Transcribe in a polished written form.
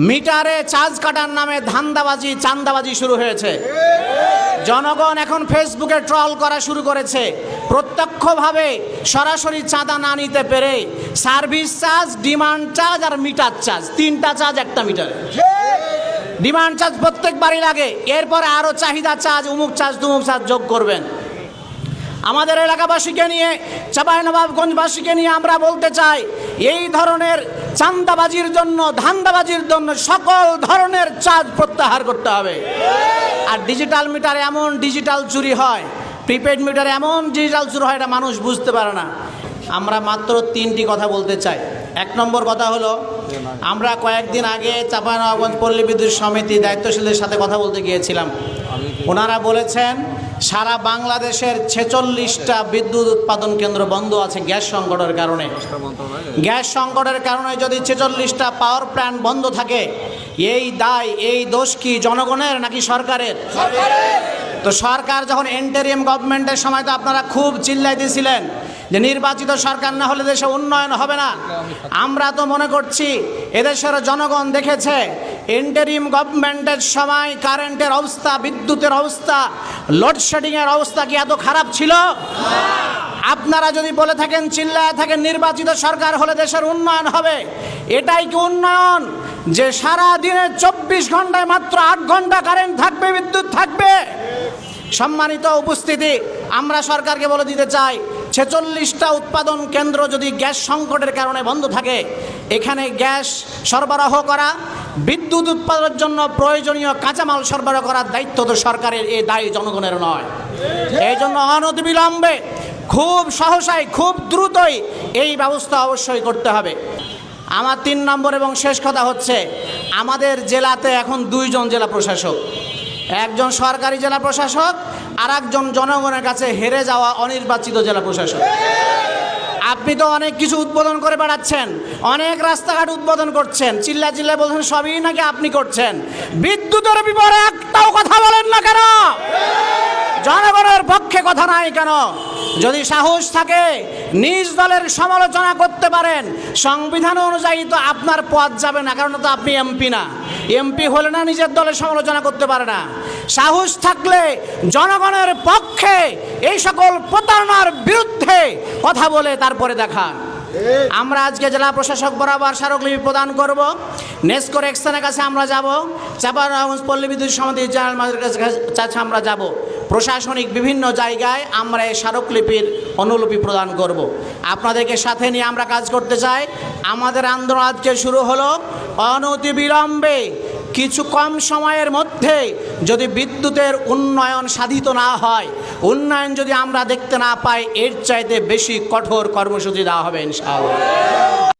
মিটারে চার্জ কাটার নামে ধান্দাবাজি চাঁদাবাজি শুরু হয়েছে। জনগণ এখন ফেসবুকে ট্রল করা শুরু করেছে। প্রত্যক্ষভাবে সরাসরি চাঁদা না নিতে পেরে সার্ভিস চার্জ, ডিমান্ড চার্জ আর মিটার চার্জ, তিনটা চার্জ একটা মিটারে। ডিমান্ড চার্জ প্রত্যেকবারই লাগে, এরপরে আরও চাহিদা চার্জ, উমুক চার্জ তুমুক চার্জ যোগ করবেন। আমাদের এলাকাবাসীকে নিয়ে, চাঁপাইনবাবগঞ্জবাসীকে নিয়ে আমরা বলতে চাই, এই ধরনের চাঁদাবাজির জন্য, ধান্দাবাজির জন্য সকল ধরনের চার্জ প্রত্যাহার করতে হবে। আর ডিজিটাল মিটারে এমন ডিজিটাল চুরি হয়, প্রিপেড মিটারে এমন ডিজিটাল চুরি হয়, এটা মানুষ বুঝতে পারে না। আমরা মাত্র তিনটি কথা বলতে চাই। এক নম্বর কথা হলো, আমরা কয়েকদিন আগে চাঁপাইনবাবগঞ্জ পল্লী বিদ্যুৎ সমিতি দায়িত্বশীলদের সাথে কথা বলতে গিয়েছিলাম। ওনারা বলেছেন সারা বাংলাদেশের 46টা বিদ্যুৎ উৎপাদন কেন্দ্র বন্ধ আছে গ্যাস সংকটের কারণে। গ্যাস সংকটের কারণে যদি 46টা পাওয়ার প্ল্যান্ট বন্ধ থাকে, এই দায়, এই দোষ কি জনগণের নাকি সরকারের? তো সরকার যখন ইন্টারিম গভর্নমেন্টের সময় তো আপনারা খুব চিল্লাই দিয়েছিলেন যে নির্বাচিত সরকার না হলে দেশে উন্নয়ন হবে না। আমরা তো মনে করছি এদেশের জনগণ দেখেছে ইন্টারিম গভর্নমেন্টের সময় কারেন্টের অবস্থা, বিদ্যুতের অবস্থা, লোডশেডিংয়ের অবস্থা কি এত খারাপ ছিল? আপনারা যদি বলে থাকেন, চিল্লায় থাকেন নির্বাচিত সরকার হলে দেশের উন্নয়ন হবে, এটাই কি উন্নয়ন যে সারা দিনে 24 ঘন্টায় মাত্র 8 ঘন্টা কারেন্ট থাকবে, বিদ্যুৎ থাকবে? সম্মানিত উপস্থিতি, আমরা সরকারকে বলে দিতে চাই, 46টা উৎপাদন কেন্দ্র যদি গ্যাস সংকটের কারণে বন্ধ থাকে, এখানে গ্যাস সরবরাহ করা, বিদ্যুৎ উৎপাদনের জন্য প্রয়োজনীয় কাঁচামাল সরবরাহ করার দায়িত্ব তো সরকারের, এই দায় জনগণের নয়। এই জন্য অনতিবিলম্বে, খুব সহসায়, খুব দ্রুতই এই ব্যবস্থা অবশ্যই করতে হবে। আমার 3 নম্বর এবং শেষ কথা হচ্ছে, আমাদের জেলাতে এখন 2 জন জেলা প্রশাসক, একজন সরকারি জেলা প্রশাসক আর একজন জনগণের কাছে হেরে যাওয়া অনির্বাচিত জেলা প্রশাসক। আপনি তো অনেক কিছু উদ্বোধন করে বেড়াচ্ছেন, অনেক রাস্তাঘাট উদ্বোধন করছেন, চিল্লা চিল্লা বলছেন সবই নাকি আপনি করছেন। বিদ্যুতের বিপরীতে একটাও কথা বলেন না কেন? জনগণের পক্ষে কথা নাই কেন? যদি সাহস থাকে নিজ দলের সমালোচনা করতে পারেন, সংবিধান অনুযায়ী তো আপনার পদ যাবে না, কারণ তো আপনি এমপি না। এমপি হলে না নিজের দলের সমালোচনা করতে পারে না। সাহস থাকলে জনগণের পক্ষে এই সকল প্রতারণার বিরুদ্ধে কথা বলে তারপরে দেখান। আমরা আজকে জেলা প্রশাসক বরাবর স্মারকলিপি প্রদান করব। নেসকো রেক্সনের কাছে আমরা যাব, চাঁপাইনবাবগঞ্জ পল্লী বিদ্যুৎ সমিতির জেনারেল ম্যানেজারের কাছে আমরা যাব। প্রশাসনিক বিভিন্ন জায়গায় আমরা এই স্মারকলিপির অনুলিপি প্রদান করব। আপনাদেরকে সাথে নিয়ে আমরা কাজ করতে চাই। আমাদের আন্দোলন আজকে শুরু হলো। অনতিবিলম্বে কিছু কম সময়ের মধ্যে যদি বিদ্যুতের উন্নয়ন সাধিত না হয়, উন্নয়ন যদি আমরা দেখতে না পাই, এর চাইতে বেশি কঠোর কর্মসূচি দেওয়া হবে ইনশাআল্লাহ।